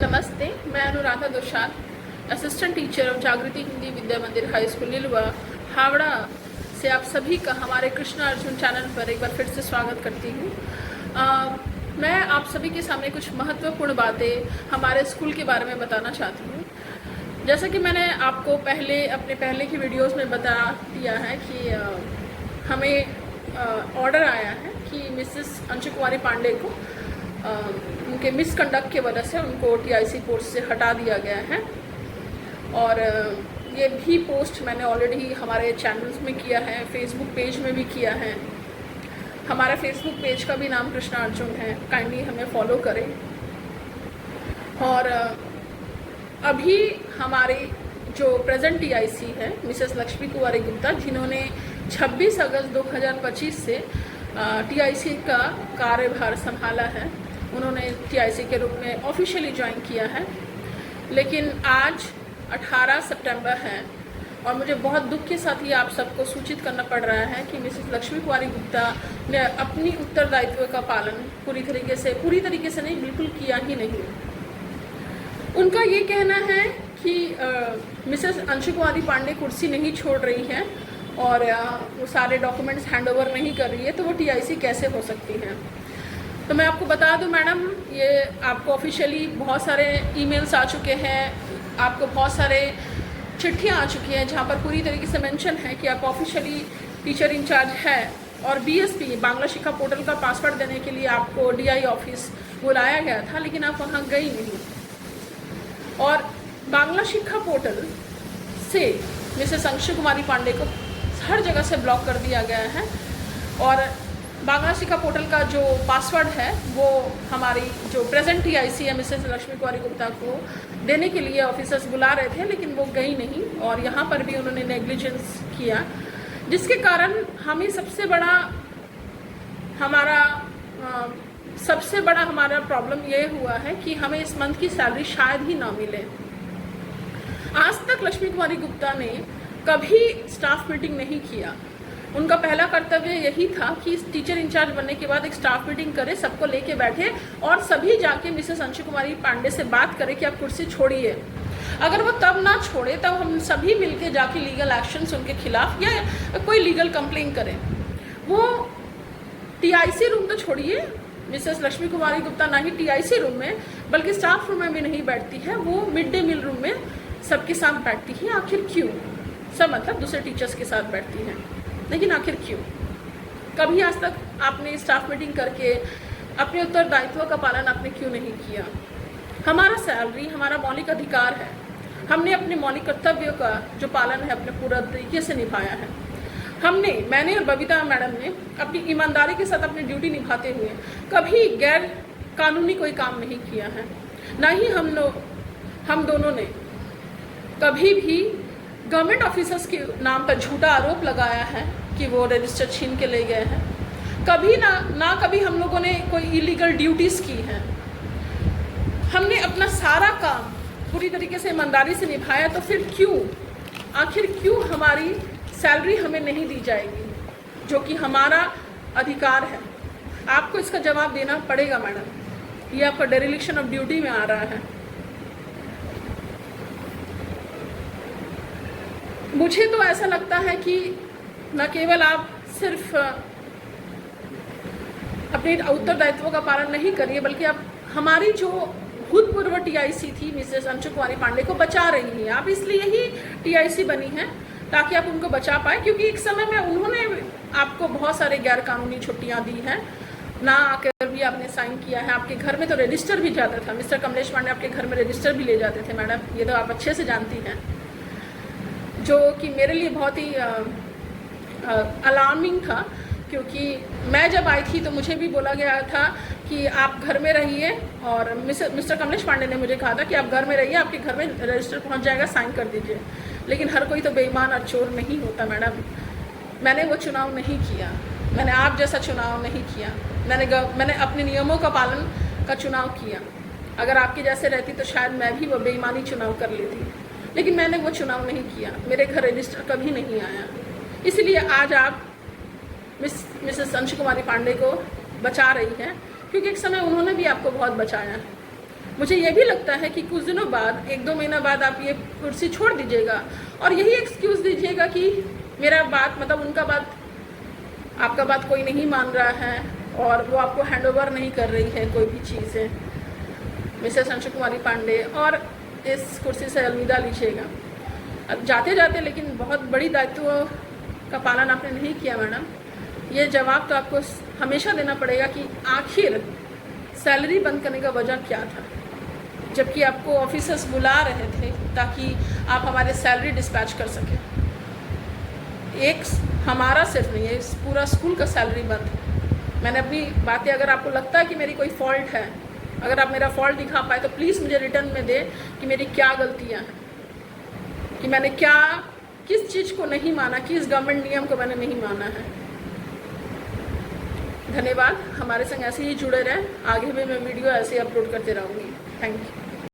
नमस्ते, मैं Anuradha दोषाल, assistant teacher of जागृति हिंदी विद्या मंदिर हाई स्कूल लीलवा, हावड़ा से आप सभी का हमारे कृष्ण अर्जुन चैनल पर एक बार फिर से स्वागत करती हूँ। मैं आप सभी के सामने कुछ महत्वपूर्ण बातें हमारे स्कूल के बारे में बताना चाहती हूँ। जैसा कि मैंने आपको अपने पहले की वीडियोस में बता दिया है कि हमें ऑर्डर आया है कि मिसेस अंशु कुमारी पांडे को उनके मिसकंडक्ट की वजह से उनको टीआईसी पोस्ट से हटा दिया गया है। और ये भी पोस्ट मैंने ऑलरेडी हमारे चैनल्स में किया है, फेसबुक पेज में भी किया है। हमारा फेसबुक पेज का भी नाम कृष्ण अर्जुन है, काइंडली हमें फॉलो करें। और अभी हमारे जो प्रेजेंट टीआईसी है मिसेस लक्ष्मी कुमारी गुप्ता, जिन्होंने 26 अगस्त 2025 से टीआईसी का कार्यभार संभाला है, उन्होंने टीआईसी के रूप में ऑफिशियली ज्वाइन किया है। लेकिन आज 18 सितंबर है और मुझे बहुत दुख के साथ ही आप सबको सूचित करना पड़ रहा है कि मिसेस लक्ष्मी कुमारी गुप्ता ने अपनी उत्तरदायित्व का पालन पूरी तरीके से नहीं, बिल्कुल किया ही नहीं। उनका ये कहना है कि मिसेस अंशु कुमारी पांडे कुर्सी नहीं छोड़ रही है और वो सारे डॉक्यूमेंट्स हैंड ओवर नहीं कर रही है, तो वो टीआईसी कैसे हो सकती है। तो मैं आपको बता दूं मैडम, ये आपको ऑफिशियली बहुत सारे ईमेल्स आ चुके हैं, आपको बहुत सारे चिट्ठियां आ चुकी हैं जहां पर पूरी तरीके से मेंशन है कि आप ऑफिशियली टीचर इंचार्ज है। और बीएसपी बांग्ला शिक्षा पोर्टल का पासवर्ड देने के लिए आपको डीआई ऑफिस बुलाया गया था, लेकिन आप वहां गई नहीं। और बांग्ला शिक्षा पोर्टल से मिसेस अंशु कुमारी पांडे को हर जगह से ब्लॉक कर दिया गया है। और बांग्ला शिक्षा पोर्टल का जो पासवर्ड है वो हमारी जो प्रेजेंट टीआईसी है मिसेस लक्ष्मी कुमारी गुप्ता को देने के लिए ऑफिसर्स बुला रहे थे, लेकिन वो गई नहीं। और यहाँ पर भी उन्होंने नेग्लिजेंस किया, जिसके कारण हमें सबसे बड़ा हमारा प्रॉब्लम ये हुआ है कि हमें इस मंथ की सैलरी शायद ही ना मिले। आज तक लक्ष्मी कुमारी गुप्ता ने कभी स्टाफ मीटिंग नहीं किया। उनका पहला कर्तव्य यही था कि टीचर इंचार्ज बनने के बाद एक स्टाफ मीटिंग करे, सबको लेके बैठे और सभी जाके मिसेस अंशु कुमारी पांडे से बात करें कि आप कुर्सी छोड़िए। अगर वो तब ना छोड़े तब हम सभी मिलके जाके लीगल एक्शंस उनके खिलाफ या कोई लीगल कंप्लेन करें। वो टीआईसी रूम तो छोड़िए, मिसेस लक्ष्मी कुमारी गुप्ता ना ही टीआईसी रूम में बल्कि स्टाफ रूम में भी नहीं बैठती है, वो मिड डे मील रूम में सबके साथ बैठती है। आखिर क्यों? सब मतलब दूसरे टीचर्स के साथ बैठती हैं, लेकिन आखिर क्यों? कभी आज तक आपने स्टाफ मीटिंग करके अपने उत्तरदायित्व का पालन आपने क्यों नहीं किया? हमारा सैलरी हमारा मौलिक अधिकार है, हमने अपने मौलिक कर्तव्यों का जो पालन है अपने पूरा तरीके से निभाया है। मैंने और बबीता मैडम ने अपनी ईमानदारी के साथ अपनी ड्यूटी निभाते हुए कभी गैर कानूनी कोई काम नहीं किया है। ना ही हम दोनों ने कभी भी गवर्नमेंट ऑफिसर्स के नाम पर झूठा आरोप लगाया है कि वो रजिस्टर छीन के ले गए हैं। कभी कभी हम लोगों ने कोई इलीगल ड्यूटीज़ की हैं। हमने अपना सारा काम पूरी तरीके से ईमानदारी से निभाया, तो फिर आखिर क्यों हमारी सैलरी हमें नहीं दी जाएगी, जो कि हमारा अधिकार है? आपको इसका जवाब देना पड़ेगा मैडम, ये आपका डेरिलिक्शन ऑफ ड्यूटी में आ रहा है। मुझे तो ऐसा लगता है कि न केवल आप सिर्फ अपने उत्तरदायित्व का पालन नहीं करिए, बल्कि आप हमारी जो भूतपूर्व टीआईसी थी मिसेस अंशु कुमारी पांडे को बचा रही हैं। आप इसलिए ही टीआईसी बनी हैं ताकि आप उनको बचा पाए, क्योंकि एक समय में उन्होंने आपको बहुत सारे गैर कानूनी छुट्टियां दी हैं, ना आकर भी आपने साइन किया है। आपके घर में तो रजिस्टर भी जाता था, मिस्टर कमलेश पांडे आपके घर में रजिस्टर भी ले जाते थे मैडम, ये तो आप अच्छे से जानती हैं, जो कि मेरे लिए बहुत ही अलार्मिंग था। क्योंकि मैं जब आई थी तो मुझे भी बोला गया था कि आप घर में रहिए, और मिस्टर कमलेश पांडे ने मुझे कहा था कि आप घर में रहिए, आपके घर में रजिस्टर पहुंच जाएगा, साइन कर दीजिए। लेकिन हर कोई तो बेईमान और चोर नहीं होता मैडम। मैंने वो चुनाव नहीं किया, मैंने आप जैसा चुनाव नहीं किया। मैंने अपने नियमों का पालन का चुनाव किया। अगर आपके जैसे रहती तो शायद मैं भी वो बेईमानी चुनाव कर लेती, लेकिन मैंने वो चुनाव नहीं किया। मेरे घर रजिस्टर कभी नहीं आया। इसलिए आज आप मिसेस अंशु कुमारी पांडे को बचा रही हैं, क्योंकि एक समय उन्होंने भी आपको बहुत बचाया है। मुझे ये भी लगता है कि कुछ दिनों बाद, 1-2 महीना बाद आप ये कुर्सी छोड़ दीजिएगा और यही एक्सक्यूज़ दीजिएगा कि मेरा बात मतलब उनका बात, आपका बात कोई नहीं मान रहा है और वो आपको हैंडओवर नहीं कर रही है कोई भी चीज़ें, मिसेस अंशु कुमारी पांडे, और इस कुर्सी से अलविदा लीजिएगा। अब जाते जाते लेकिन बहुत बड़ी दायित्व का पालन आपने नहीं किया मैडम। ये जवाब तो आपको हमेशा देना पड़ेगा कि आखिर सैलरी बंद करने का वजह क्या था, जबकि आपको ऑफिसर्स बुला रहे थे ताकि आप हमारे सैलरी डिस्पैच कर सकें। एक हमारा सिर्फ नहीं है, इस पूरा स्कूल का सैलरी बंद है। मैंने अपनी बातें, अगर आपको लगता है कि मेरी कोई फॉल्ट है, अगर आप मेरा फॉल्ट दिखा पाए तो प्लीज़ मुझे रिटर्न में दें कि मेरी क्या गलतियाँ हैं, कि मैंने क्या, किस चीज़ को नहीं माना, किस गवर्नमेंट नियम को मैंने नहीं माना है। धन्यवाद, हमारे संग ऐसे ही जुड़े रहें, आगे भी मैं वीडियो ऐसे ही अपलोड करते रहूँगी। Thank you.